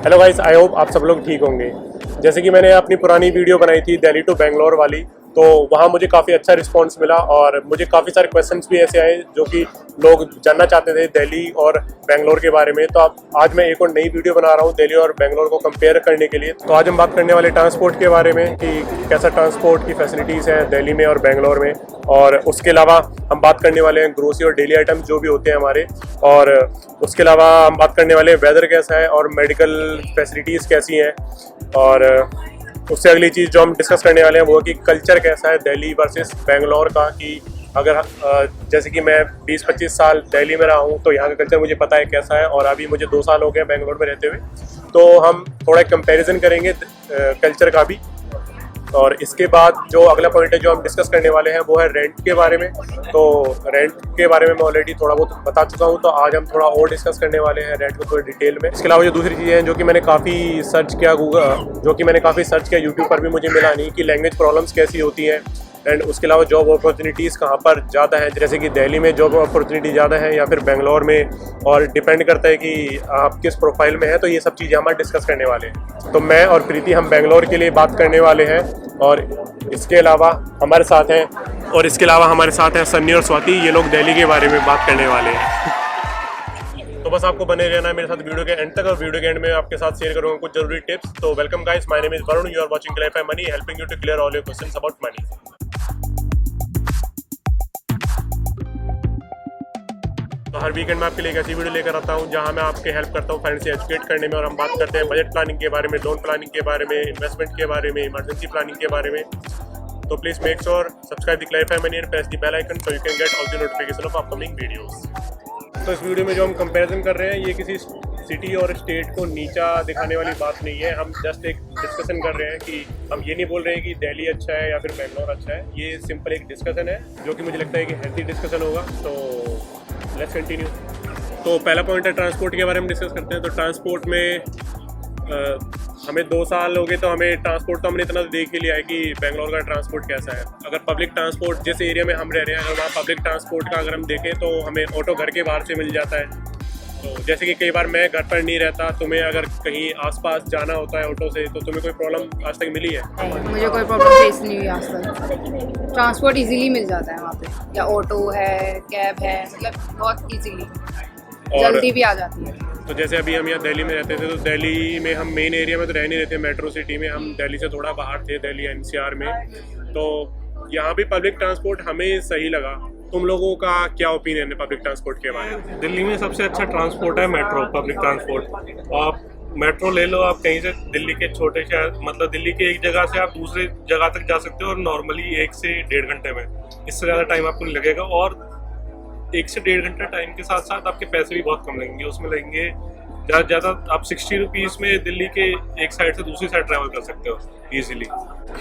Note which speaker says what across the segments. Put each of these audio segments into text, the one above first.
Speaker 1: Hello guys, I hope आप सब लोग ठीक होंगे। जैसे कि मैंने अपनी पुरानी वीडियो बनाई थी दिल्ली टू बेंगलोर वाली, तो वहाँ मुझे काफ़ी अच्छा रिस्पांस मिला और मुझे काफ़ी सारे क्वेश्चंस भी ऐसे आए जो कि लोग जानना चाहते थे दिल्ली और बेंगलोर के बारे में। तो अब आज मैं एक और नई वीडियो बना रहा हूँ दिल्ली और बेंगलोर को कंपेयर करने के लिए। तो आज हम बात करने वाले ट्रांसपोर्ट के बारे में कि कैसा ट्रांसपोर्ट की फैसिलिटीज़ हैं दिल्ली में और बेंगलोर में, और उसके अलावा हम बात करने वाले हैं ग्रोसरी और डेली आइटम्स जो भी होते हैं हमारे, और उसके अलावा हम बात करने वाले हैं वेदर कैसा है और मेडिकल फैसिलिटीज़ कैसी हैं, और उससे अगली चीज़ जो हम डिस्कस करने वाले हैं वो कि कल्चर कैसा है दिल्ली वर्सेस बेंगलोर का। कि अगर जैसे कि मैं 20-25 साल दिल्ली में रहा हूँ तो यहाँ का कल्चर मुझे पता है कैसा है, और अभी मुझे 2 साल हो गए बेंगलोर में रहते हुए, तो हम थोड़ा कंपैरिजन करेंगे कल्चर का भी। और इसके बाद जो अगला पॉइंट है जो हम डिस्कस करने वाले हैं वो है रेंट के बारे में। तो रेंट के बारे में मैं ऑलरेडी थोड़ा बहुत बता चुका हूँ, तो आज हम थोड़ा और डिस्कस करने वाले हैं रेंट को थोड़ी डिटेल में। इसके अलावा जो दूसरी चीज़ें हैं जो कि मैंने काफ़ी सर्च किया यूट्यूब पर भी मुझे मिला नहीं, कि लैंग्वेज प्रॉब्लम्स कैसी होती हैं, एंड उसके अलावा जॉब अपॉर्चुनिटीज़ कहाँ पर ज़्यादा है, जैसे कि दिल्ली में जॉब अपॉर्चुनिटी ज़्यादा है या फिर बेंगलोर में, और डिपेंड करता है कि आप किस प्रोफाइल में हैं। तो ये सब चीज़ें हम डिस्कस करने वाले हैं। तो मैं और प्रीति हम बेंगलोर के लिए बात करने वाले हैं, और इसके अलावा हमारे साथ हैं सन्नी और स्वाति, ये लोग दिल्ली के बारे में बात करने वाले हैं। तो बस आपको बने रहना है मेरे साथ वीडियो के एंड तक, और वीडियो के एंड में आपके साथ शेयर करूँगा कुछ जरूरी टिप्स। तो welcome guys, my name is Varun, you are watching Clarify Money, helping you to clear all your questions about money. तो हर वीकेंड में आपके लिए एक ऐसी वीडियो लेकर आता हूं जहां मैं आपके हेल्प करता हूं फाइनेंशियल एजुकेट करने में, और हम बात करते हैं बजट प्लानिंग के बारे में, लोन प्लानिंग के बारे में, इन्वेस्टमेंट के बारे में, इमरजेंसी प्लानिंग के बारे में। तो please make sure subscribe the clarify money and press the bell icon so you can get all the notification of upcoming videos. तो इस वीडियो में जो हम कंपैरिजन कर रहे हैं ये किसी सिटी और स्टेट को नीचा दिखाने वाली बात नहीं है। हम जस्ट एक डिस्कशन कर रहे हैं कि हम ये नहीं बोल रहे हैं कि दिल्ली अच्छा है या फिर बेंगलोर अच्छा है। ये सिंपल एक डिस्कशन है जो कि मुझे लगता है कि हेल्थी डिस्कशन होगा। तो लेट्स कंटिन्यू। तो पहला पॉइंट है ट्रांसपोर्ट के बारे में डिस्कस करते हैं। तो ट्रांसपोर्ट में हमें 2 साल हो गए, तो हमें ट्रांसपोर्ट तो हमने इतना देख ही लिया है कि बेंगलोर का ट्रांसपोर्ट कैसा है। अगर पब्लिक ट्रांसपोर्ट जिस एरिया में हम रह रहे हैं, अगर वहाँ पब्लिक ट्रांसपोर्ट का अगर हम देखें तो हमें ऑटो घर के बाहर से मिल जाता है। तो जैसे कि कई बार मैं घर पर नहीं रहता, तुम्हें अगर कहीं आसपास जाना होता है ऑटो से, तो तुम्हें कोई प्रॉब्लम आज तक मिली है?
Speaker 2: मुझे कोई प्रॉब्लम फेस नहीं हुई आज तक। ट्रांसपोर्ट इजीली मिल जाता है वहाँ पे, या ऑटो है, कैब है, मतलब बहुत इजीली जल्दी भी आ जाती है।
Speaker 1: तो जैसे अभी हम यहाँ दिल्ली में रहते थे, तो दिल्ली में हम मेन एरिया में तो रह नहीं रहते, मेट्रो सिटी में, हम दिल्ली से थोड़ा बाहर थे, दिल्ली एनसीआर में। तो यहाँ भी पब्लिक ट्रांसपोर्ट हमें सही लगा। तुम लोगों का क्या ओपिनियन है पब्लिक ट्रांसपोर्ट के बारे में?
Speaker 3: दिल्ली में सबसे अच्छा ट्रांसपोर्ट है मेट्रो, पब्लिक ट्रांसपोर्ट। आप मेट्रो ले लो, आप कहीं से दिल्ली के छोटे शहर, मतलब दिल्ली के एक जगह से आप दूसरे जगह तक जा सकते हो, और नॉर्मली 1 से 1.5 घंटे में, इससे ज़्यादा टाइम आपको नहीं लगेगा। और 1 से 1.5 घंटा टाइम के साथ साथ आपके पैसे भी बहुत कम लगेंगे। उसमें लगेंगे ज़्यादा ज़्यादा आप 60 रुपीज़ में दिल्ली के एक साइड से दूसरी साइड ट्रैवल कर सकते हो ईजिली।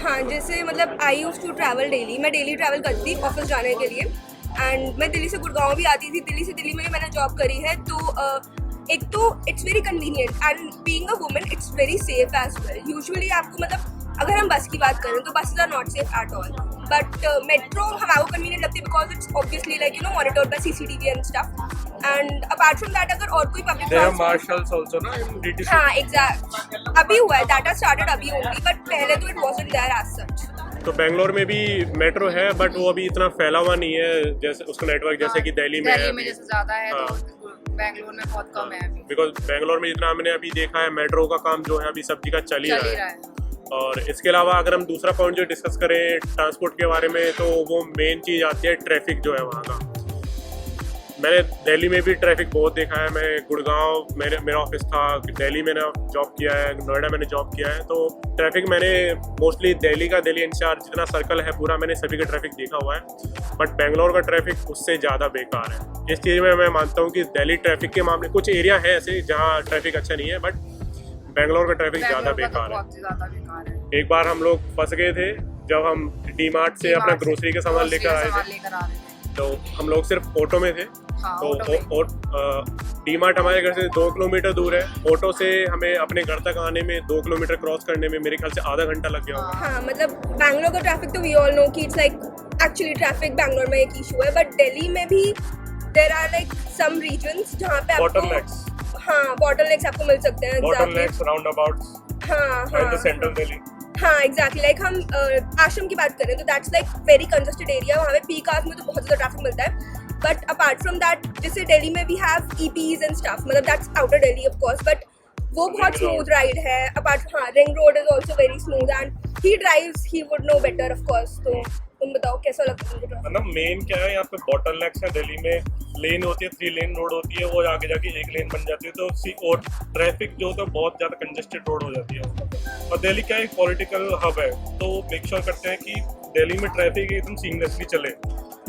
Speaker 4: हाँ, जैसे मतलब I used to travel daily, मैं डेली ट्रैवल करती थी ऑफिस जाने के लिए, एंड मैं दिल्ली से गुड़गांव भी आती थी। दिल्ली से दिल्ली में मैंने जॉब करी है, तो एक तो it's very convenient, and being a woman it's very safe as well. Usually आपको मतलब अगर हम बस की बात करें तो buses are not safe at all, but metro हमारे कन्वीनियंट लगती है because it's obviously like you know monitored by CCTV and stuff. And apart from that अगर और कोई पब्लिक
Speaker 3: मार्शल्स आल्सो ना इन डीटीसी।
Speaker 4: हाँ एग्जैक्ट, अभी हुआ है, दैट हैज स्टार्टेड अभी ओनली, बट पहले तो it wasn't there as such.
Speaker 1: तो बेंगलोर में भी मेट्रो है, बट वो अभी इतना फैला हुआ नहीं है जैसे उसका नेटवर्क जैसे कि दिल्ली में है।
Speaker 2: दिल्ली में जैसे ज़्यादा है तो बेंगलोर में बहुत कम है अभी।
Speaker 1: बिकॉज बेंगलोर में जितना हमने अभी देखा है मेट्रो का काम जो है अभी सब जगह चल ही रहा है। और इसके अलावा अगर हम दूसरा पॉइंट जो डिस्कस करें ट्रांसपोर्ट के बारे में, तो वो मेन चीज़ आती है ट्रैफिक जो है वहाँ का। मैंने दिल्ली में भी ट्रैफिक बहुत देखा है। मैं गुड़गांव मेरा ऑफिस था, दिल्ली मैंने जॉब किया है, नोएडा मैंने जॉब किया है। तो ट्रैफिक मैंने मोस्टली दिल्ली एनसीआर जितना सर्कल है पूरा मैंने सभी का ट्रैफिक देखा हुआ है, बट बेंगलोर का ट्रैफिक उससे ज़्यादा बेकार है। इस चीज़ में मैं मानता हूँ कि दिल्ली ट्रैफिक के मामले कुछ एरिया है ऐसे जहाँ ट्रैफिक अच्छा नहीं है, बट बेंगलोर का ट्रैफिक ज़्यादा बेकार है। एक बार हम लोग फंस गए थे जब हम डी-मार्ट से अपना ग्रोसरी का सामान लेकर आए थे, तो हम लोग सिर्फ ऑटो में थे।
Speaker 2: हाँ,
Speaker 1: तो डी-मार्ट हमारे घर से 2 किलोमीटर दूर है। ऑटो से हमें अपने घर तक आने में 2 किलोमीटर क्रॉस करने में मेरे ख्याल से आधा घंटा लग गया होगा।
Speaker 4: हाँ, मतलब बैंगलोर का ट्रैफिक तो वी ऑल नो कि it's like actually traffic Bangalore में एक इशू है, बट दिल्ली में भी there are like some reasons जहाँ पे आपको हाँ बॉटल नेक्स आपको मिल सकते हैं
Speaker 3: bottle
Speaker 4: exactly.
Speaker 3: Next, round abouts
Speaker 4: हाँ
Speaker 3: एंड द सेंट्रल दिल्ली।
Speaker 4: हाँ एग्जैक्टली लाइक हम आश्रम की बात करें तो that's like very congested area, वहाँ पे पीक आवर्स में तो बहुत ज़्यादा ट्रैफिक मिलता है। बट अपार्ट फ्रॉम दैट जैसे दिल्ली में we have EPs and stuff, मतलब that's outer Delhi of course, but वो बहुत स्मूथ राइड है। अपार्ट हाँ ring road is also very smooth and he drives, he would know better of course. तो तुम बताओ कैसा लगता है मुझे?
Speaker 3: मतलब मेन क्या है यहाँ पे बॉटल नेक्स है, दिल्ली में लेन होती है, 3 लेन रोड होती है, वो आगे जाके 1 लेन बन जाती है, तो और ट्रैफिक जो होता है बहुत ज़्यादा कंजेस्टेड रोड हो जाती है। और दिल्ली क्या एक पॉलिटिकल हब है, तो वो मेक श्योर करते हैं कि दिल्ली में ट्रैफिक एकदम सीमलेसली चले,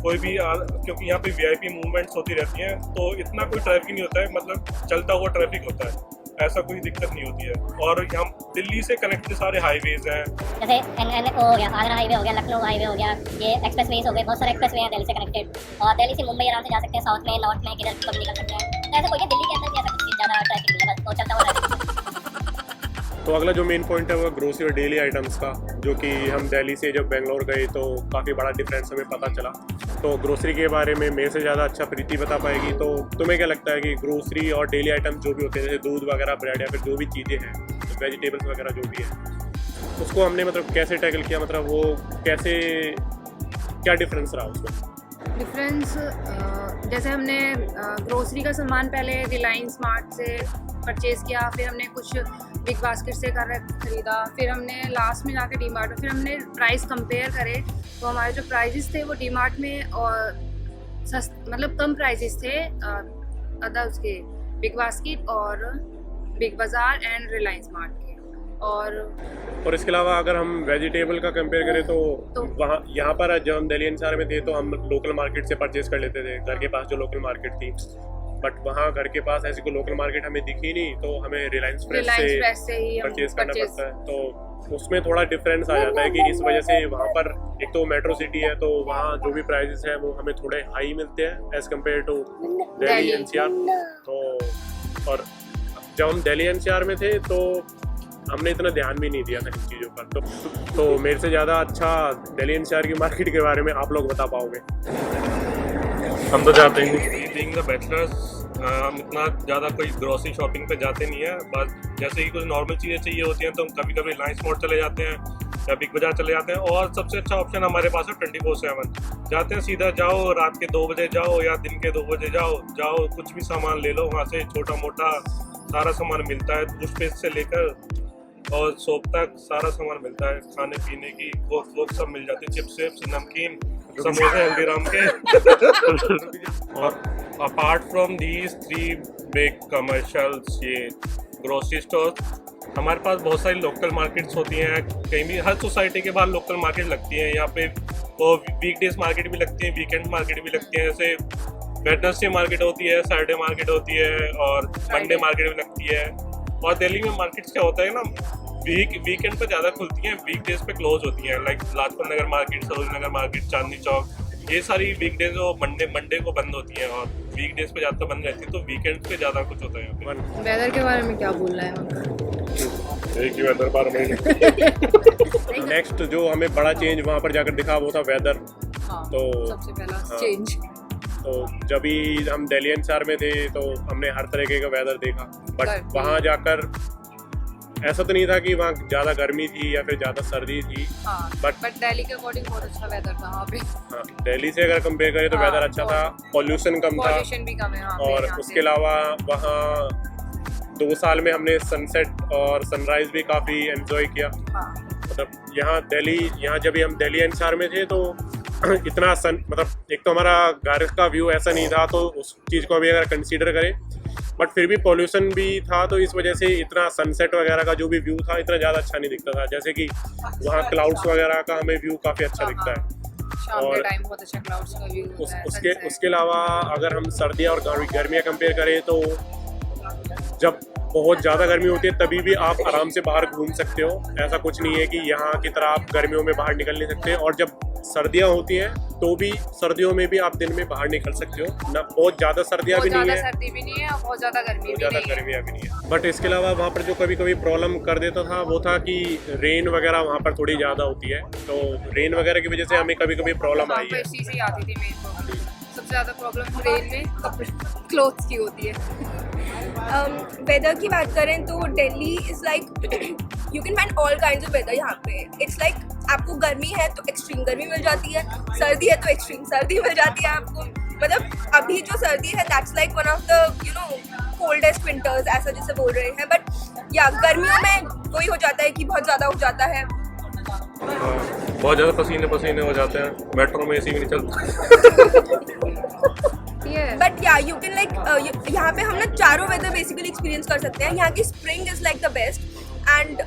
Speaker 3: कोई भी क्योंकि यहाँ पे वीआईपी मूवमेंट्स होती रहती हैं, तो इतना कोई ट्रैफिक नहीं होता है, मतलब चलता हुआ ट्रैफिक होता है, ऐसा कोई दिक्कत नहीं होती है। और यहाँ दिल्ली से कनेक्टेड सारे हाईवेज हैं,
Speaker 5: जैसे NN हो गया, आगरा हाईवे हो गया, लखनऊ हाईवे हो गया, ये एक्सप्रेसवेज हो गए, बहुत सारे एक्सप्रेसवे हैं दिल्ली से कनेक्टेड। और दिल्ली से मुंबई आराम से जा सकते हैं, साउथ में, नॉर्थ में, किधर कभी निकल सकते हैं। तो ऐसा कोई है दिल्ली के अंदर भी ऐसा कुछ ज़्यादा ट्रैफिक नहीं है, बस वो चलता हुआ ट्रैफिक।
Speaker 1: तो अगला जो मेन पॉइंट है वो ग्रोसरी और डेली आइटम्स का, जो कि हम दिल्ली से जब बेंगलोर गए तो काफ़ी बड़ा डिफरेंस हमें पता चला। तो ग्रोसरी के बारे में मेरे से ज़्यादा अच्छा प्रीति बता पाएगी। तो तुम्हें क्या लगता है कि ग्रोसरी और डेली आइटम्स जो भी होते हैं, जैसे दूध वगैरह, ब्रेड या फिर जो भी चीज़ें हैं, तो वेजिटेबल्स वगैरह जो भी है, उसको हमने मतलब कैसे टैकल किया, मतलब वो कैसे, क्या डिफरेंस रहा उसमें?
Speaker 2: डिफरेंस जैसे हमने ग्रोसरी का सामान पहले रिलायंस स्मार्ट से परचेज़ किया, फिर हमने कुछ बिग बास्केट से खरीदा, फिर हमने लास्ट में जाके डी मार्ट, फिर हमने प्राइस कंपेयर करे तो हमारे जो प्राइजेस थे वो डी मार्ट में और मतलब कम प्राइजेस थे अदर उसके बिग बास्केट और बिग बाज़ार एंड रिलायंस स्मार्ट के। और
Speaker 1: इसके अलावा अगर हम वेजिटेबल का कंपेयर करें तो वहाँ यहाँ पर जब हम दिल्ली एनसीआर में थे तो हम लोकल मार्केट से परचेज कर लेते थे, घर के पास जो लोकल मार्केट थी। बट वहाँ घर के पास ऐसी कोई लोकल मार्केट हमें दिखी नहीं, तो हमें रिलायंस फ्रेश से
Speaker 2: ही
Speaker 1: परचेज करना पड़ता है। तो उसमें थोड़ा डिफरेंस आ जाता है कि इस वजह से वहाँ पर एक तो मेट्रो सिटी है, तो वहाँ जो भी प्राइसेस है वो हमें थोड़े हाई मिलते हैं as compared to Delhi NCR. तो और जब हम दिल्ली एनसीआर में थे तो हमने इतना ध्यान भी नहीं दिया था इन चीज़ों पर। तो मेरे से ज़्यादा अच्छा दिल्ली एनसीआर की मार्केट के बारे में आप लोग बता पाओगे।
Speaker 3: हम तो जाते ही बीइंग द बैचलर्स हम इतना ज़्यादा कोई ग्रोसरी शॉपिंग पे जाते नहीं है, बस जैसे कि कुछ नॉर्मल चीज़ें चाहिए होती हैं तो हम कभी कभी रिलायंस मोड़ चले जाते हैं या बिग बाजार चले जाते हैं। और सबसे अच्छा ऑप्शन हमारे पास है 24/7, जाते हैं सीधा जाओ, रात के 2 बजे जाओ या दिन के 2 बजे जाओ कुछ भी सामान ले लो, वहाँ से छोटा मोटा सारा सामान मिलता है, टूथपेस्ट से लेकर और सोप तक सारा सामान मिलता है, खाने पीने की वो सब मिल जाती है, चिप्स विप्स, नमकीन, समोसे हल्दीराम के। और apart from these 3 big commercials, ये ग्रोसरी स्टोर, हमारे पास बहुत सारी लोकल मार्केट्स होती हैं, कहीं भी हर सोसाइटी के बाहर लोकल मार्केट लगती हैं। यहाँ पे वो वीकडेज मार्केट भी लगती है, वीकेंड मार्केट भी लगती है, जैसे वेडनेसडे मार्केट होती है, सैटरडे मार्केट होती है और मंडे मार्केट भी लगती है। और दिल्ली में मार्केट्स क्या होता है ना, वीकेंड पे ज़्यादा खुलती हैं, वीकडेज पे क्लोज होती हैं, like Lajpat Nagar market, Sarojini Nagar market, Chandni Chowk, ये सारी वीकडेज और मंडे को बंद होती हैं और वीकडेज पे ज़्यादा बंद रहती है, तो वीकेंड पे ज़्यादा कुछ होता है यहाँ पे।
Speaker 2: वेदर के बारे में क्या बोलना है?
Speaker 3: एक ही वेदर 12 महीने।
Speaker 1: नेक्स्ट जो हमें बड़ा चेंज वहाँ पर जाकर दिखा वो था वेदर।
Speaker 2: हाँ,
Speaker 1: तो
Speaker 2: सबसे पहला चेंज।
Speaker 1: तो जब भी हम दिल्ली एनसीआर में थे तो हमने हर तरीके का वेदर देखा, बट वहाँ जाकर ऐसा तो नहीं था कि वहाँ ज़्यादा गर्मी थी या फिर ज़्यादा सर्दी थी।
Speaker 2: हाँ, बट दिल्ली के अकॉर्डिंग बहुत अच्छा वेदर था वहाँ पे।
Speaker 1: हाँ, दिल्ली से अगर कंपेयर करें तो वेदर अच्छा था, पॉल्यूशन कम था,
Speaker 2: पॉल्यूशन भी कम है वहाँ पे।
Speaker 1: और उसके अलावा वहाँ 2 साल में हमने सनसेट और सनराइज भी काफ़ी एंजॉय किया। मतलब यहाँ जब भी हम दिल्ली एनसीआर में थे तो इतना मतलब एक तो हमारा घर का व्यू ऐसा नहीं था, तो उस चीज़ को भी अगर कंसीडर करें, बट फिर भी पॉल्यूशन भी था, तो इस वजह से इतना सनसेट वगैरह का जो भी व्यू था इतना ज़्यादा अच्छा नहीं दिखता था। जैसे कि वहाँ क्लाउड्स वगैरह का हमें व्यू काफ़ी अच्छा दिखता है
Speaker 2: शाम के टाइम बहुत अच्छा क्लाउड्स का व्यू होता है।
Speaker 1: उसके अलावा अगर हम सर्दियाँ और गर्मियाँ कंपेयर करें तो जब बहुत ज़्यादा गर्मी होती है तभी भी आप आराम से बाहर घूम सकते हो, ऐसा कुछ नहीं है कि यहाँ की तरह आप गर्मियों में बाहर निकल नहीं सकते। और जब सर्दियाँ होती हैं तो भी सर्दियों में भी आप दिन में बाहर निकल सकते हो ना, बहुत ज़्यादा सर्दियाँ भी नहीं है,
Speaker 2: सर्दी भी नहीं है और बहुत ज़्यादा
Speaker 1: गर्मियाँ भी नहीं है। बट इसके अलावा वहाँ पर जो कभी कभी प्रॉब्लम कर देता था वो था कि रेन वगैरह वहाँ पर थोड़ी ज़्यादा होती है, तो रेन वगैरह की वजह से हमें कभी कभी प्रॉब्लम आई है।
Speaker 2: इस चीज़ से आती थी मेन प्रॉब्लम, सबसे ज़्यादा प्रॉब्लम रेन में कपड़े क्लोथ्स की होती है।
Speaker 4: वेदर की बात करें तो Delhi is like you can find all kinds of weather यहाँ पे. इट्स लाइक आपको गर्मी है तो एक्सट्रीम गर्मी मिल जाती है, सर्दी है तो एक्सट्रीम सर्दी मिल जाती है आपको. मतलब अभी जो सर्दी है that's like one of the coldest winters ऐसा जैसे बोल रहे हैं. बट या गर्मियों में वही हो जाता है कि बहुत ज़्यादा हो जाता है.
Speaker 3: बहुत ज़्यादा पसीने हो जाते हैं, मेट्रो में एसी भी नहीं चलता.
Speaker 4: बट या यू कैन लाइक यहाँ पे हम ना चारों वेदर बेसिकली एक्सपीरियंस कर सकते हैं. यहाँ की spring is like the best. And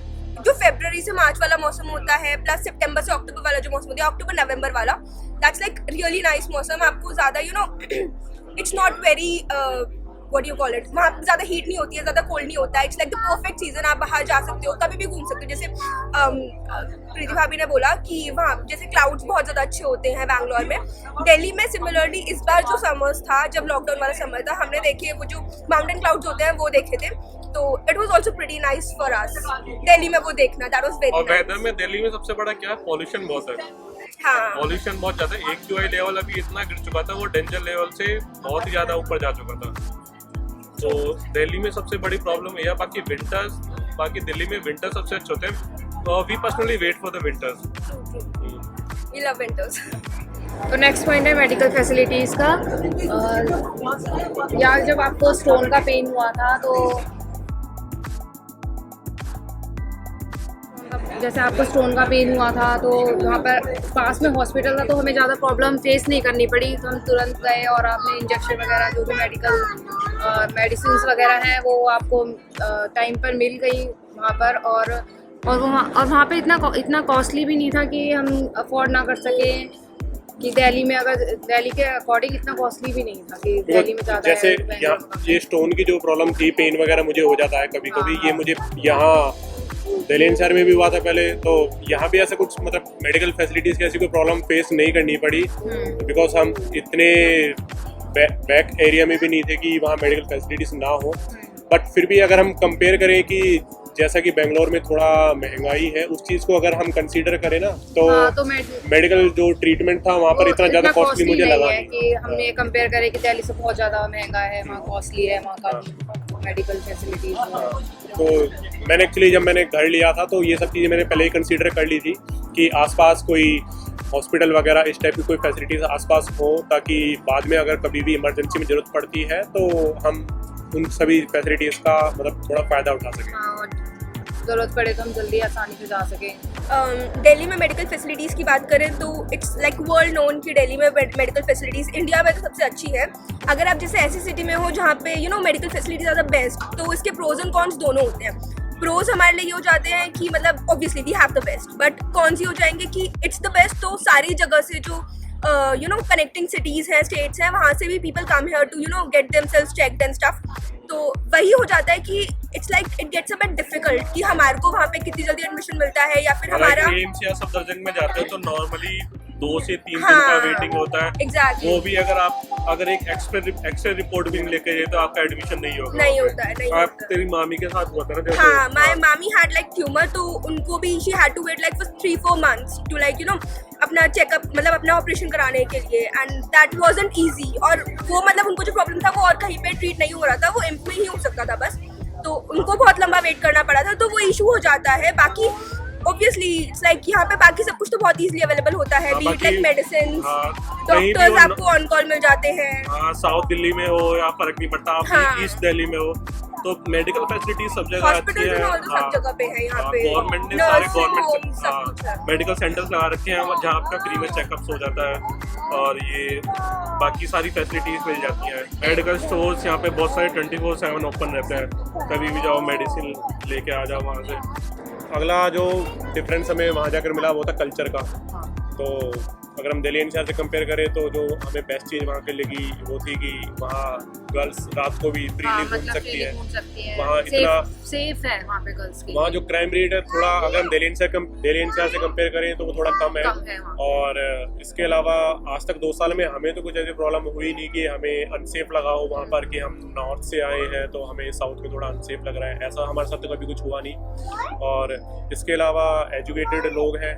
Speaker 4: जो फरवरी से मार्च वाला मौसम होता है प्लस सितंबर से अक्टूबर वाला जो मौसम होता है, अक्टूबर नवंबर वाला, दैट्स लाइक रियली नाइस मौसम. आपको ज़्यादा it's not very what you call it, वहाँ पे ज़्यादा हीट नहीं होती है, ज़्यादा कोल्ड नहीं होता है. It's like the perfect season. आप बाहर जा सकते हो, कभी भी घूम सकते हो. जैसे प्रीति भाभी ने बोला कि वहाँ जैसे क्लाउड्स बहुत ज़्यादा अच्छे होते हैं बैंगलोर में. दिल्ली में सिमिलरली इस बार जो समर्स था, जब लॉकडाउन वाला समर था, हमने देखे वो जो माउंटेन क्लाउड्स होते हैं वो देखे थे. तो it was also pretty nice for us Delhi में वो देखना. दैट वाज वेरी
Speaker 3: और वेदर में दिल्ली में सबसे बड़ा क्या है, पॉल्यूशन बहुत है.
Speaker 4: हाँ.
Speaker 3: पॉल्यूशन बहुत ज़्यादा है. AQI लेवल अभी इतना गिर चुका था, वो डेंजर लेवल से बहुत ही ज़्यादा ऊपर जा चुका था. तो दिल्ली में सबसे बड़ी प्रॉब्लम यह. बाकी दिल्ली में विंटर सबसे अच्छे होते हैं. We personally wait for the winters.
Speaker 4: We love winters.
Speaker 2: तो नेक्स्ट पॉइंट है मेडिकल फैसिलिटीज़ का. यार जब आपको स्टोन का पेन हुआ था तो जैसे आपको स्टोन का पेन हुआ था तो वहाँ पर पास में हॉस्पिटल था तो हमें ज़्यादा प्रॉब्लम फेस नहीं करनी पड़ी. तो हम तुरंत गए और आपने इंजेक्शन वगैरह जो भी मेडिसिन वगैरह हैं वो आपको टाइम पर मिल गई वहाँ पर. और वहाँ पे इतना कॉस्टली भी नहीं था कि हम अफोर्ड ना कर सकें. कि दिल्ली में अगर दिल्ली के अकॉर्डिंग इतना कॉस्टली भी नहीं था कि दिल्ली में ज़्यादा
Speaker 1: जैसे ये स्टोन की जो प्रॉब्लम थी, पेन वगैरह मुझे हो जाता है कभी कभी. ये मुझे यहाँ दिल्ली एनसीआर में भी हुआ था पहले. तो यहाँ भी ऐसा कुछ मतलब मेडिकल फैसिलिटीज़ की ऐसी कोई प्रॉब्लम फेस नहीं करनी पड़ी. बिकॉज हम इतने बैक एरिया में भी नहीं थे कि वहाँ मेडिकल फैसिलिटीज़ ना हो. बट फिर भी अगर हम कंपेयर करें कि जैसा कि बेंगलोर में थोड़ा महंगाई है, उस चीज़ को अगर हम कंसीडर करें ना तो मेडिकल जो ट्रीटमेंट था वहाँ पर इतना ज़्यादा कॉस्टली मुझे लगा
Speaker 2: नहीं कि हमने कंपेयर करें कि दिल्ली से बहुत ज़्यादा महंगा है, वहाँ कॉस्टली है वहाँ का मेडिकल फैसिलिटीज.
Speaker 1: तो मैंने एक्चुअली जब मैंने घर लिया था तो ये सब चीज़ें मैंने पहले ही कंसीडर कर ली थी कि आसपास कोई हॉस्पिटल वगैरह इस टाइप की कोई फैसिलिटीज़ आसपास हो, ताकि बाद में अगर कभी भी इमरजेंसी में ज़रूरत पड़ती है तो हम उन सभी फैसिलिटीज़ का मतलब थोड़ा फ़ायदा उठा सकें.
Speaker 2: ज़रूरत पड़े तो हम जल्दी आसानी से जा सकें.
Speaker 4: दिल्ली में मेडिकल फैसिलिटीज़ की बात करें तो इट्स लाइक वर्ल्ड नोन कि दिल्ली में मेडिकल फैसिलिटीज़ इंडिया में तो सबसे अच्छी है. अगर आप जैसे ऐसी सिटी में हो जहाँ पे medical facilities are the best, तो इसके प्रोज एंड कॉन्स दोनों होते हैं. प्रोज हमारे लिए ये हो जाते हैं कि मतलब obviously we have the best, but cons ये हो जाएंगे कि इट्स द बेस्ट तो सारी जगह से जो कनेक्टिंग सिटीज़ हैं, स्टेट्स हैं, वहाँ से भी people come here to get themselves checked and stuff. तो वही हो जाता है कि it's like it gets a bit difficult कि हमारे को वहाँ पे कितनी जल्दी एडमिशन मिलता है या फिर हमारा
Speaker 3: एम्स या सफदरजंग में जाते हैं तो नॉर्मली 2 से 3 दिन का वेटिंग होता है.
Speaker 4: एग्जैक्टली.
Speaker 3: वो भी अगर एक एक्सरे रिपोर्ट भी लेके जाए तो आपका एडमिशन नहीं होगा.
Speaker 4: नहीं होता है. नहीं
Speaker 3: आप
Speaker 4: होता.
Speaker 3: तेरी मामी के साथ हुआ था ना.
Speaker 4: हाँ, माय मामी हैड लाइक ट्यूमर, तो उनको भी she had to wait like for 3-4 months to like अपना चेकअप मतलब अपना ऑपरेशन कराने के लिए. And that wasn't easy. और वो मतलब उनको जो प्रॉब्लम था वो और कहीं पे ट्रीट नहीं हो रहा था, वो एम्स में ही हो सकता था बस. तो उनको बहुत लंबा वेट करना पड़ा था, तो वो इशू हो जाता है. बाकी ऑब्वियसली इट्स लाइक यहाँ पे बाकी सब कुछ तो बहुत इजीली अवेलेबल होता है. बी लाइक मेडिसिन, डॉक्टर्स आपको ऑन कॉल मिल जाते हैं.
Speaker 3: हाँ, साउथ दिल्ली में हो या फर्क नहीं पड़ता, आप ईस्ट दिल्ली में हो तो मेडिकल फैसिलिटी सब जगह अच्छी है.
Speaker 4: सब जगह पे है यहाँ पे.
Speaker 3: गवर्नमेंट ने सारे गवर्नमेंट मेडिकल सेंटर्स लगा रखे हैं जहाँ आपका फ्री में चेकअप्स हो जाता है. और ये बाकी सारी फैसिलिटीज मिल जाती हैं. मेडिकल स्टोर्स यहाँ पे बहुत सारे 24/7 ओपन रहते हैं. कभी भी जाओ मेडिसिन लेके आ जाओ वहाँ से. अगला जो डिफरेंस हमें वहाँ जाकर मिला वो था कल्चर का. तो अगर हम दिल्ली एनसीआर से कंपेयर करें तो जो हमें बेस्ट चीज़ वहाँ के लगी वो थी कि वहाँ गर्ल्स रात को भी फ्रीली घूम सकती है. वहाँ इतना
Speaker 2: सेफ है वहाँ पे गर्ल्स के.
Speaker 1: वहाँ जो क्राइम रेट है थोड़ा अगर हम दिल्ली एनसीआर से कंपेयर करें तो वो थोड़ा कम है. और इसके अलावा आज तक 2 साल में हमें तो कुछ ऐसी प्रॉब्लम हुई नहीं कि हमें अनसेफ लगा हो वहाँ पर कि हम नॉर्थ से आए हैं तो हमें साउथ में थोड़ा अनसेफ लग रहा है. ऐसा हमारे साथ तो कभी कुछ हुआ नहीं. और इसके अलावा एजुकेटेड लोग हैं.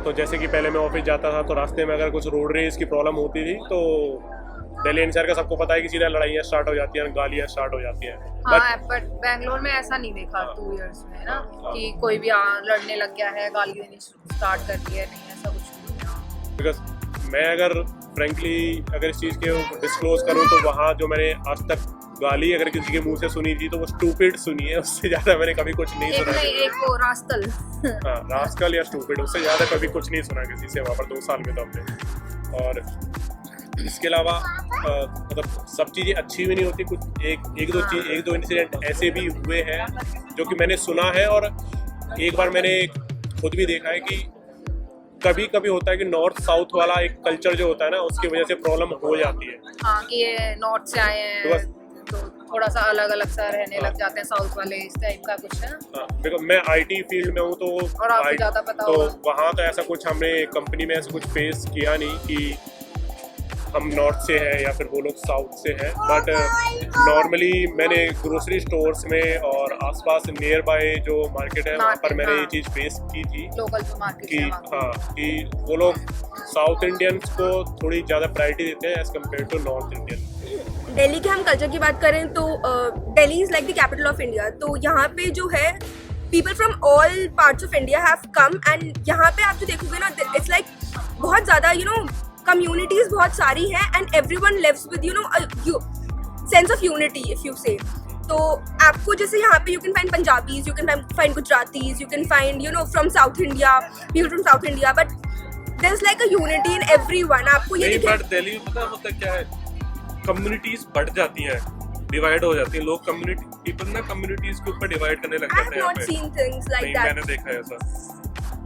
Speaker 1: तो जैसे कि पहले मैं ऑफिस जाता था तो रास्ते में अगर कुछ रोड रेज की प्रॉब्लम होती थी तो दिल्ली एनसीआर का सबको पता है कि सीधा लड़ाइयाँ स्टार्ट हो जाती हैं, गालियाँ स्टार्ट हो जाती हैं।
Speaker 2: हाँ, बट बैंगलोर में ऐसा नहीं देखा 2 इयर्स में ना कि कोई भी लड़ने लग गया है, गाली देनी स्टार्ट कर दी है, नहीं ऐसा कुछ नहीं है।
Speaker 1: बिकॉज मैं अगर फ्रेंकली अगर इस चीज़ के डिस्क्लोज करूँ तो वहाँ जो मैंने आज तक गाली अगर किसी के मुंह से सुनी थी तो वो स्टूपिड सुनी है, उससे ज़्यादा मैंने कभी कुछ नहीं सुना।
Speaker 2: एक वो रास्कल।
Speaker 1: हाँ, रास्कल या स्टूपिड, उससे ज़्यादा कभी कुछ नहीं सुना किसी से वहाँ पर 2 साल में तो हमने। और इसके अलावा मतलब सब चीज़ें अच्छी भी नहीं होती, कुछ एक दो इंसिडेंट ऐसे भी हुए हैं जो कि मैंने सुना है। और एक बार मैंने खुद भी देखा है कि कभी कभी होता है कि नॉर्थ साउथ वाला एक कल्चर जो होता है ना, उसकी वजह से प्रॉब्लम हो जाती है।
Speaker 2: हाँ, कि ये नॉर्थ से आए हैं तो थोड़ा सा अलग अलग सा रहने लग जाते हैं साउथ वाले, इस टाइप का कुछ है ना।
Speaker 1: देखो मैं आईटी फील्ड में हूँ तो
Speaker 2: और आपको ज़्यादा पता
Speaker 1: तो
Speaker 2: होगा।
Speaker 1: वहाँ तो ऐसा कुछ हमने कंपनी में ऐसा कुछ फेस किया नहीं कि हम नॉर्थ से हैं या फिर वो लोग साउथ से हैं। बट नॉर्मली मैंने ग्रोसरी स्टोर्स में और आसपास नियर बाय जो मार्केट है वहाँ पर मैंने ये चीज़ फेस की थी
Speaker 2: लोकल जो मार्केट
Speaker 1: कि
Speaker 2: है वहाँ पे।
Speaker 1: हाँ, कि वो लोग साउथ इंडियंस को थोड़ी ज़्यादा प्रायोरिटी देते हैं as compare to north Indian.
Speaker 4: Delhi के हम कल्चर की बात करें तो Delhi is like the capital of India. तो यहाँ पे जो है people from all parts of India have come, and यहाँ पे आप जो देखोगे ना, इट्स लाइक बहुत ज़्यादा कम्युनिटीज़ बहुत सारी हैं, and everyone lives with sense of unity if you say. तो आपको जैसे यहाँ पे you can find Punjabis, you can find Gujaratis, you can find from south India, people from south India, but there is like a unity in everyone. आपको ये
Speaker 3: नहीं, but Delhi में पता मतलब क्या है, कम्युनिटीज बढ़ जाती हैं, डिवाइड हो जाती हैं लोग, पीपल ना कम्युनिटीज के ऊपर डिवाइड करने लग
Speaker 4: आई
Speaker 3: जाते
Speaker 4: हैव
Speaker 3: हैं।
Speaker 4: नॉट सीन थिंग्स लाइक
Speaker 3: नहीं,
Speaker 4: दैट।
Speaker 3: मैंने देखा है ऐसा।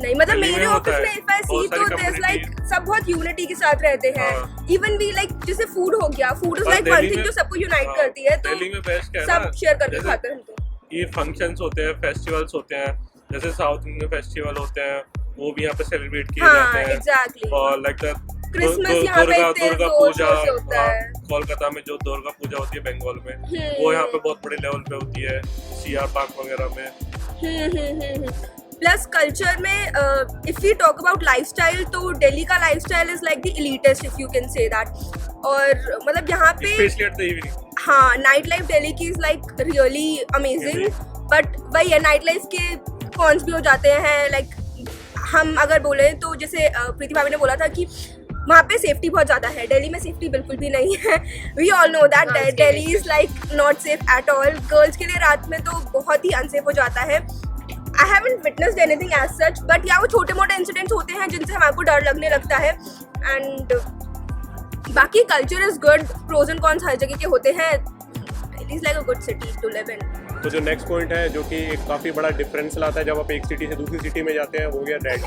Speaker 4: नहीं, मतलब
Speaker 3: दिल्ली
Speaker 4: मेरे
Speaker 3: में होता
Speaker 4: ऑफिस
Speaker 3: है,
Speaker 4: में इफ आई सी
Speaker 3: बहुत
Speaker 4: तो
Speaker 3: सारी
Speaker 4: देयर लाइक
Speaker 3: communities।
Speaker 4: सब बहुत यूनिटी के साथ रहते हैं।
Speaker 3: हाँ।
Speaker 4: इवन भी लाइक जैसे फूड हो गया, फूड इज
Speaker 3: और
Speaker 4: लाइक वन
Speaker 3: दिल्ली
Speaker 4: थिंग
Speaker 3: में-
Speaker 4: जो सबको यूनाइट
Speaker 3: हाँ,
Speaker 4: करती है, तो
Speaker 3: दिल्ली में बेस्ट क्या है ना,
Speaker 4: सब शेयर करके
Speaker 3: जैसे
Speaker 4: खाते हैं हम तो।
Speaker 3: ये फंक्शंस होते हैं, फेस्टिवल्स होते हैं, जैसे साउथ इंडियन फेस्टिवल होते हैं वो भी यहाँ पे सेलिब्रेट किए
Speaker 4: हाँ,
Speaker 3: जाते हैं।
Speaker 4: एग्जैक्टली।
Speaker 3: और लाइक
Speaker 4: क्रिसमस यहाँ पे इतने
Speaker 3: दुर्गा
Speaker 4: जोर
Speaker 3: पूजा,
Speaker 4: शोर से होता है।
Speaker 3: कोलकाता में जो दुर्गा पूजा होती है बंगाल में, वो यहाँ पे बहुत बड़े लेवल पे होती है, सीआर पार्क वगैरह में।
Speaker 4: प्लस कल्चर में if you talk about lifestyle, तो दिल्ली का lifestyle is like the elitest if you can say that. और मतलब यहाँ पे
Speaker 3: स्पेशली एट द इवनिंग।
Speaker 4: हाँ, नाइट लाइफ दिल्ली की is like really amazing, but वही है, नाइट लाइफ के कॉन्स भी हो जाते हैं। लाइक हम अगर बोले तो जैसे प्रीति भाभी ने बोला था कि वहाँ पे सेफ्टी बहुत ज़्यादा है, दिल्ली में सेफ्टी बिल्कुल भी नहीं है। We all know that Delhi is like not safe at all. Girls के लिए रात में तो बहुत ही अनसेफ हो जाता है। I haven't witnessed anything as such, but या वो छोटे मोटे इंसिडेंट्स होते हैं जिनसे हमारे डर लगने लगता है। एंड बाकी culture is good, pros and cons हर जगह के होते हैं। Delhi is like a good city to live in.
Speaker 1: तो जो नेक्स्ट पॉइंट है जो कि एक काफ़ी बड़ा डिफरेंस लाता है जब आप एक सिटी से दूसरी सिटी में जाते हैं, वो गया रेंट।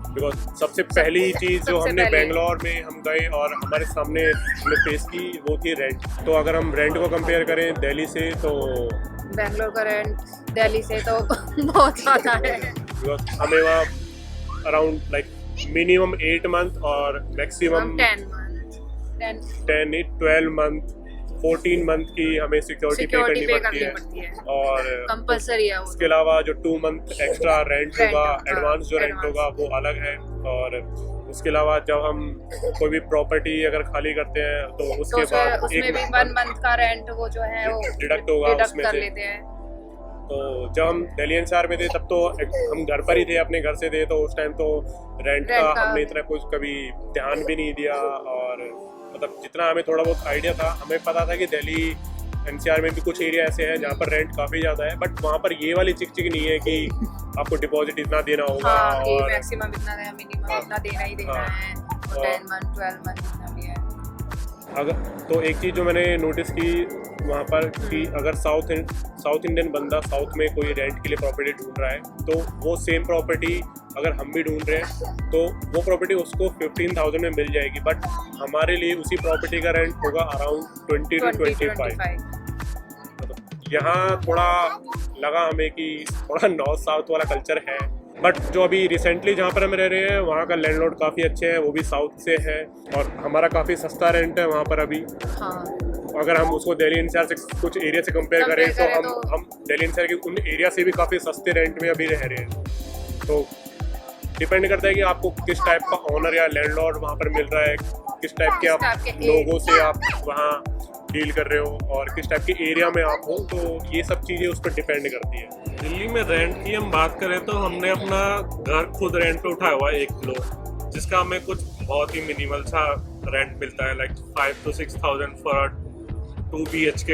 Speaker 1: बिकॉज सबसे पहली चीज़ जो
Speaker 2: सबसे
Speaker 1: हमने
Speaker 2: पहले।
Speaker 1: बेंगलोर में हम गए और हमारे सामने हमने फेस की वो थी रेंट। तो अगर हम रेंट को कंपेयर करें दिल्ली से तो
Speaker 2: बैंगलोर का रेंट दिल्ली से तो बहुत ज़्यादा है।
Speaker 1: बिकॉज हमें वहाँ अराउंड लाइक मिनिमम 8 मंथ और मैक्सिमम 12 मंथ 14 मंथ की हमें सिक्योरिटी पे करनी पड़ती है। और
Speaker 2: कंपलसरी है वो।
Speaker 1: उसके अलावा जो 2 मंथ एक्स्ट्रा रेंट होगा,
Speaker 2: हाँ,
Speaker 1: एडवांस जो रेंट
Speaker 2: advance।
Speaker 1: होगा वो अलग है। और उसके अलावा जब हम कोई भी प्रॉपर्टी अगर खाली करते हैं तो
Speaker 2: तो
Speaker 1: उसके बाद
Speaker 2: उसमें भी 1 मंथ का रेंट वो जो है वो
Speaker 1: डिडक्ट होगा
Speaker 2: डिडक्ट
Speaker 1: उसमें
Speaker 2: कर
Speaker 1: से।
Speaker 2: लेते हैं।
Speaker 1: तो जब हम दिल्ली एनसीआर में थे तब तो हम घर पर ही थे, अपने घर से थे, तो उस टाइम तो रेंट का हमने इतना कुछ कभी ध्यान भी नहीं दिया। और मतलब जितना हमें थोड़ा बहुत आइडिया था, हमें पता था कि दिल्ली एनसीआर में भी कुछ एरिया ऐसे हैं जहाँ पर रेंट काफ़ी ज़्यादा है, बट वहाँ पर ये वाली चिक नहीं है कि आपको डिपॉजिट इतना देना होगा।
Speaker 2: हाँ,
Speaker 1: और
Speaker 2: मैक्सिमम इतना है, मिनिमम इतना देना ही देना है, 10 मंथ 12 मंथ इतना भी है।
Speaker 1: अगर तो एक चीज़ जो मैंने नोटिस की वहाँ पर कि अगर साउथ इंडियन बंदा साउथ में कोई रेंट के लिए प्रॉपर्टी ढूंढ रहा है तो वो सेम प्रॉपर्टी अगर हम भी ढूंढ रहे हैं तो वो प्रॉपर्टी उसको 15,000 में मिल जाएगी, बट हमारे लिए उसी प्रॉपर्टी का रेंट होगा अराउंड 20 to 25। यहाँ थोड़ा लगा हमें कि थोड़ा नॉर्थ साउथ वाला कल्चर है, बट जो अभी रिसेंटली जहाँ पर हम रह रहे हैं वहाँ का लैंडलॉर्ड काफ़ी अच्छे हैं, वो भी साउथ से है और हमारा काफ़ी सस्ता रेंट है वहाँ पर अभी।
Speaker 2: हाँ,
Speaker 1: अगर हम उसको दिल्ली एनसीआर से कुछ एरिया से कंपेयर करें तो हम दिल्ली एनसीआर के उन एरिया से भी काफ़ी सस्ते रेंट में अभी रह रहे हैं। तो डिपेंड करता है कि आपको किस टाइप का ओनर या लैंडलॉर्ड वहाँ पर मिल रहा है, किस टाइप के
Speaker 2: किस टाइप
Speaker 1: आप
Speaker 2: के
Speaker 1: लोगों से आप वहाँ डील कर रहे हो और किस टाइप के एरिया में आप हो, तो ये सब चीज़ें उस पर डिपेंड करती है।
Speaker 3: दिल्ली में रेंट की हम बात करें तो हमने अपना घर खुद रेंट पे उठाया हुआ है 1 फ्लोर, जिसका हमें कुछ बहुत ही मिनिमल सा रेंट मिलता है, लाइक 5 to 6,000 फॉर 2 BHK।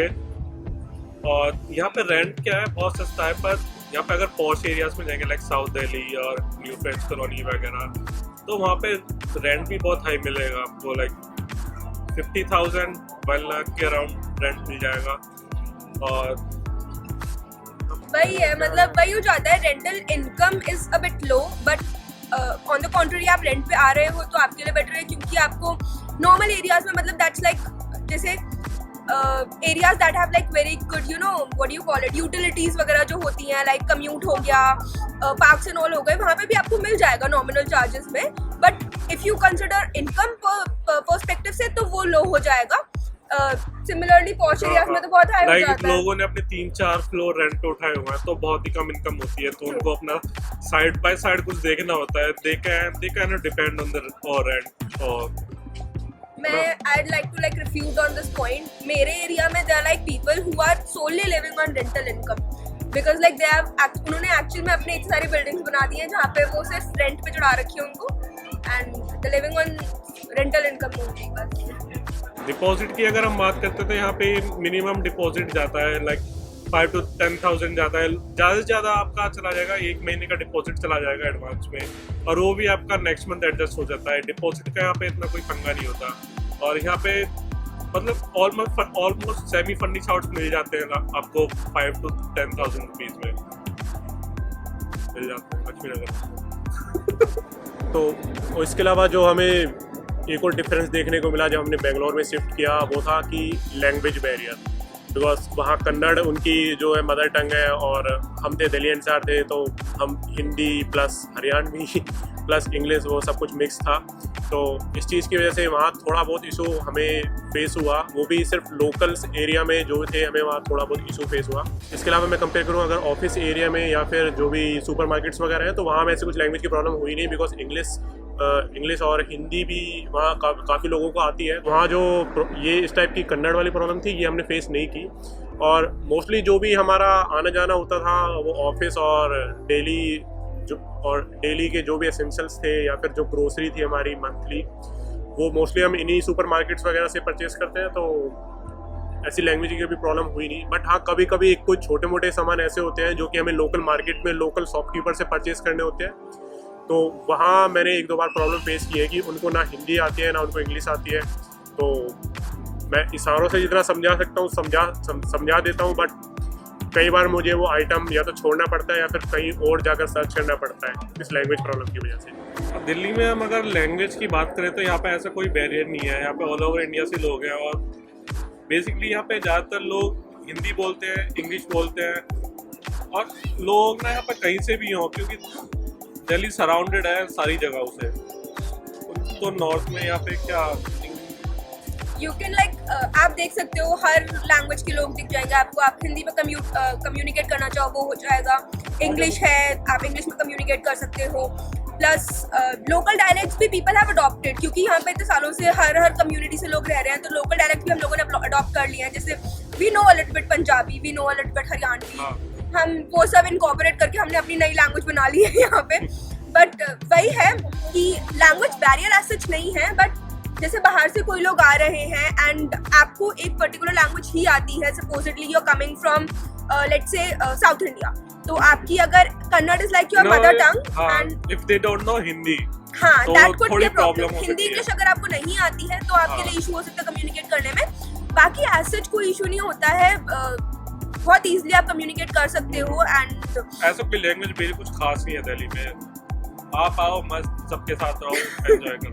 Speaker 3: और यहाँ पे रेंट क्या है, बहुत सस्ता है, पर यहाँ पे अगर पॉश एरियाज में जाएंगे लाइक साउथ दिल्ली और न्यू फ्रेंड्स कॉलोनी वगैरह, तो वहाँ पे रेंट भी बहुत हाई मिलेगा आपको, लाइक 50,000 1 लाख के अराउंड रेंट मिल जाएगा। और
Speaker 4: वही है, मतलब वही हो जाता है, rental income is a bit low, but on the contrary आप रेंट पे आ रहे हो तो आपके लिए बेटर है, क्योंकि आपको नॉर्मल एरियाज में, मतलब दैट्स लाइक जैसे areas that have like very good you know what you call it utilities वगैरह जो होती हैं, लाइक कम्यूट हो गया, पार्क्स एंड ऑल हो गए, वहाँ पे भी आपको मिल जाएगा नॉमिनल चार्जेस में, but if you consider income perspective से तो वो लो हो जाएगा। सिमिलरली पॉश एरियाज में तो बहुत हाई हो जाता है।
Speaker 3: लोगों ने अपने 3-4 फ्लोर रेंट पे उठाए हुए हैं, तो बहुत ही कम इनकम होती है, तो उनको अपना साइड बाय साइड कुछ देखना होता है, they can depend on the rent. और
Speaker 4: मैं I'd like to like refute on this point. मेरे एरिया में there are like people who are solely living on rental income because like they have उन्होंने actual में अपने इतनी सारी buildings बना दी हैं जहाँ पे वो सिर्फ रेंट पे चढ़ा रखी है उनको, and the living on rental income only बस।
Speaker 3: डिपॉजिट की अगर हम बात करते हैं तो यहाँ पे मिनिमम डिपॉजिट जाता है लाइक 5 to 10,000 जाता है, ज़्यादा से ज़्यादा आपका चला जाएगा 1 महीने का डिपॉजिट चला जाएगा एडवांस में, और वो भी आपका नेक्स्ट मंथ एडजस्ट हो जाता है। डिपॉजिट का यहाँ पे इतना कोई पंगा नहीं होता, और यहाँ पे मतलब ऑलमोस्ट सेमी फर्निश हाउस मिल जाते हैं आपको 5 to 10,000 रुपीज़ में मिल जाते हैं लक्ष्मी नगर।
Speaker 1: तो इसके अलावा जो हमें एक और डिफरेंस देखने को मिला जब हमने बेंगलोर में शिफ्ट किया, वो था कि लैंग्वेज बैरियर, बिकॉज वहाँ कन्नड़ उनकी जो है मदर टंग है, और हम थे दिल्ली एनसीआर थे, तो हम Hindi plus Haryanvi plus English वो सब कुछ मिक्स था, तो इस चीज़ की वजह से वहाँ थोड़ा बहुत इशू हमें फेस हुआ, वो भी सिर्फ लोकल्स एरिया में जो थे हमें वहाँ थोड़ा बहुत इशू फेस हुआ। इसके अलावा मैं कंपेयर करूँ अगर ऑफिस एरिया में या फिर जो भी सुपर मार्केट्स वगैरह हैं, तो वहाँ में ऐसी कुछ लैंग्वेज की प्रॉब्लम हुई नहीं, बिकॉज इंग्लिश और हिंदी भी वहाँ काफ़ी लोगों को आती है। वहाँ जो ये इस टाइप की कन्नड़ वाली प्रॉब्लम थी ये हमने फेस नहीं की, और मोस्टली जो भी हमारा आना जाना होता था वो ऑफिस और डेली के जो भी एसेंशियल्स थे या फिर जो ग्रोसरी थी हमारी मंथली, वो मोस्टली हम इन्हीं सुपर मार्केट्स वगैरह से परचेस करते हैं, तो ऐसी लैंग्वेज की भी प्रॉब्लम हुई नहीं। बट हाँ, कभी कभी कुछ छोटे मोटे सामान ऐसे होते हैं जो कि हमें लोकल मार्केट में लोकल शॉपकीपर से परचेस करने होते हैं, तो वहाँ मैंने 1-2 बार प्रॉब्लम फेस की है कि उनको ना हिंदी आती है ना उनको इंग्लिश आती है, तो मैं इशारों से जितना समझा सकता हूँ समझा देता हूँ, बट कई बार मुझे वो आइटम या तो छोड़ना पड़ता है या फिर कहीं और जाकर सर्च करना पड़ता है इस लैंग्वेज प्रॉब्लम की वजह से।
Speaker 3: अब दिल्ली में हम अगर लैंग्वेज की बात करें तो यहाँ पे ऐसा कोई बैरियर नहीं है, यहाँ पे ऑल ओवर इंडिया से लोग हैं, और बेसिकली यहाँ पे ज़्यादातर लोग हिंदी बोलते हैं, इंग्लिश बोलते हैं, और लोग ना यहाँ पे कहीं से भी हों, क्योंकि दिल्ली सराउंडेड है सारी जगहों से, तो नॉर्थ में यहाँ पे क्या
Speaker 4: यू कैन लाइक आप देख सकते हो हर लैंग्वेज के लोग दिख जाएंगे आपको, आप हिंदी में कम्युनिकेट करना चाहो वो हो जाएगा, इंग्लिश है आप इंग्लिश में कम्युनिकेट कर सकते हो, प्लस लोकल डायलेक्ट्स भी पीपल हैव अडॉप्टेड, क्योंकि यहाँ पे इतने सालों से हर कम्युनिटी से लोग रह रहे हैं, तो लोकल डायलेक्ट भी हम लोगों ने अडॉप्ट कर लिया है। जैसे we know a little bit Punjabi, we know a little bit Haryanvi, हम वो सब इनकॉर्पोरेट करके हमने अपनी नई लैंग्वेज बना ली है यहाँ पे। बट वही है कि लैंग्वेज बैरियर एज सच नहीं है, बट जैसे बाहर से कोई लोग आ रहे हैं एंड आपको एक पर्टिकुलर लैंग्वेज ही आती है, supposedly you are coming from let's say south India, तो आपकी अगर Kannada is like your mother tongue and
Speaker 3: if they don't know Hindi,
Speaker 4: हाँ
Speaker 3: तो
Speaker 4: दैट कुड बी
Speaker 3: थोड़ी
Speaker 4: अ प्रॉब्लम।
Speaker 3: प्रॉब्लम हो
Speaker 4: हिंदी
Speaker 3: सकती
Speaker 4: इंग्लिश अगर आपको नहीं आती है तो आपके लिए इशू हो सकता है कम्युनिकेट करने में, बाकी एज सच कोई इशू नहीं होता है, बहुत इजीली आप कम्युनिकेट कर सकते हो। एंड
Speaker 3: ऐसा कोई लैंग्वेज मेरी कुछ खास नहीं है दिल्ली में, आप आओ मस्त सबके साथ रहो, एंजॉय करो।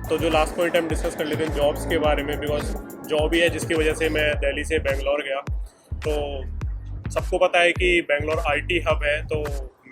Speaker 1: तो जो लास्ट पॉइंट हम डिस्कस कर लेते हैं जॉब्स के बारे में, बिकॉज जॉब ही है जिसकी वजह से मैं दिल्ली से बेंगलोर गया। तो सबको पता है कि बेंगलोर आईटी हब है, तो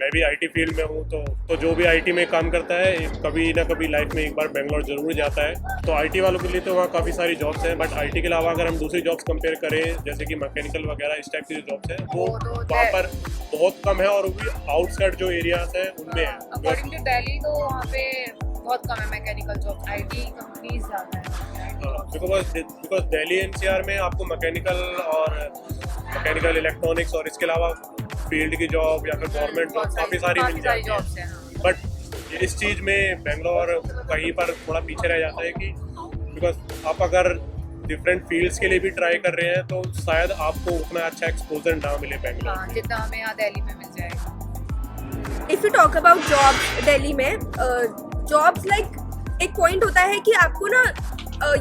Speaker 1: मैं भी आईटी फील्ड में हूँ, तो जो भी आईटी में काम करता है कभी ना कभी लाइफ में एक बार बेंगलोर ज़रूर जाता है। तो आईटी वालों के लिए तो वहाँ काफ़ी सारी जॉब्स हैं, बट आईटी के अलावा अगर हम दूसरी जॉब्स कंपेयर करें जैसे कि मैकेनिकल वगैरह इस टाइप की जो जॉब्स हैं वो
Speaker 2: तो
Speaker 1: वहाँ पर बहुत कम है, और वो भी आउटसाइड जो एरियाज हैं उनमें है।
Speaker 2: अकॉर्डिंग टू दिल्ली तो वहाँ पे बहुत कम है मैकेनिकल जॉब, आईटी कंपनीज ज़्यादा है।
Speaker 1: बिकॉज दिल्ली एनसीआर में आपको मैकेनिकल इलेक्ट्रॉनिक्स और इसके अलावा फील्ड की जॉब या फिर गवर्नमेंट जॉब काफ़ी सारी मिल जाती
Speaker 2: जॉब्स
Speaker 1: है।
Speaker 2: हैं, हाँ।
Speaker 1: बट इस चीज़ में बेंगलोर कहीं पर थोड़ा पीछे रह जाता है कि बिकॉज आप अगर डिफरेंट फील्ड्स के लिए भी ट्राई कर रहे हैं तो शायद आपको उतना अच्छा एक्सपोजर ना मिले बेंगलोर।
Speaker 2: हाँ, जितना हमें यहाँ दिल्ली में मिल जाएगा।
Speaker 4: If you talk about jobs Delhi में, जॉब्स लाइक एक पॉइंट होता है कि आपको ना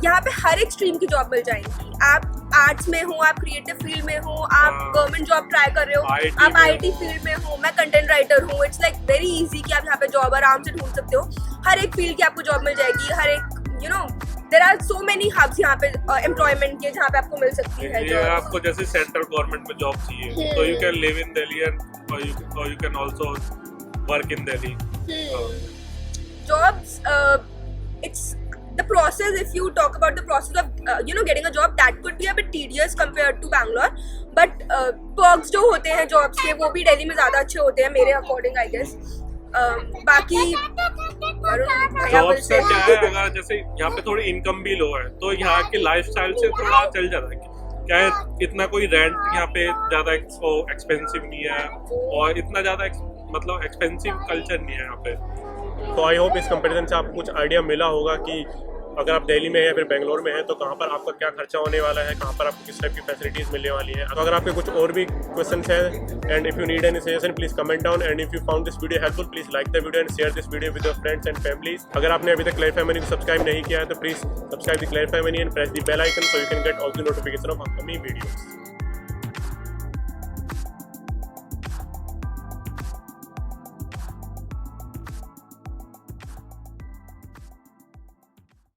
Speaker 4: यहाँ पे हर एक स्ट्रीम की जॉब मिल जाएगी। आप आर्ट्स में हो, आप क्रिएटिव फील्ड में हो, आप गवर्नमेंट जॉब ट्राई कर रहे हो, आप आईटी फील्ड में हो, मैं कंटेंट राइटर हूँ, इट्स लाइक वेरी इजी कि आप यहाँ पे जॉब आराम से ढूंढ सकते हो। हर एक फील्ड की आपको जॉब मिल जाएगी, हर एक you know there are so many hubs यहाँ पे एम्प्लॉयमेंट के जहाँ पे आपको मिल सकती है
Speaker 3: ये आपको जैसे सेंट्रल गवर्नमेंट में जॉब चाहिए तो you can live in Delhi and और you can also work in Delhi.
Speaker 4: Jobs, it's the process. If you talk about the process of getting a job, that could be a bit tedious compared to Bangalore. But perks जो होते हैं jobs के वो भी दिल्ली में ज़्यादा अच्छे होते हैं मेरे according I guess. बाकी
Speaker 3: जॉब से क्या है, अगर जैसे यहाँ पे थोड़ी इनकम भी लो है तो यहाँ के लाइफस्टाइल से थोड़ा चल जाता है। क्या है, इतना कोई रेंट यहाँ पे ज़्यादा एक्सपेंसिव नहीं है और इतना ज़्यादा मतलब एक्सपेंसिव कल्चर नहीं है यहाँ पे।
Speaker 1: तो आई होप इस कंपैरिजन से आपको कुछ आइडिया मिला होगा कि अगर आप दिल्ली में हैं फिर बेंगलोर में हैं तो कहाँ पर आपका क्या खर्चा होने वाला है, कहाँ पर आपको किस टाइप की फैसिलिटीज़ मिलने वाली हैं। तो अगर आपके कुछ और भी क्वेश्चंस हैं and if you need any suggestion please comment down, and if you found this video helpful please like the video and share this video with your friends and families. अगर आपने अभी तक क्लैरिफाई मनी को subscribe नहीं किया है तो please subscribe the clarify money and press the bell icon so you can get all the notification of upcoming videos.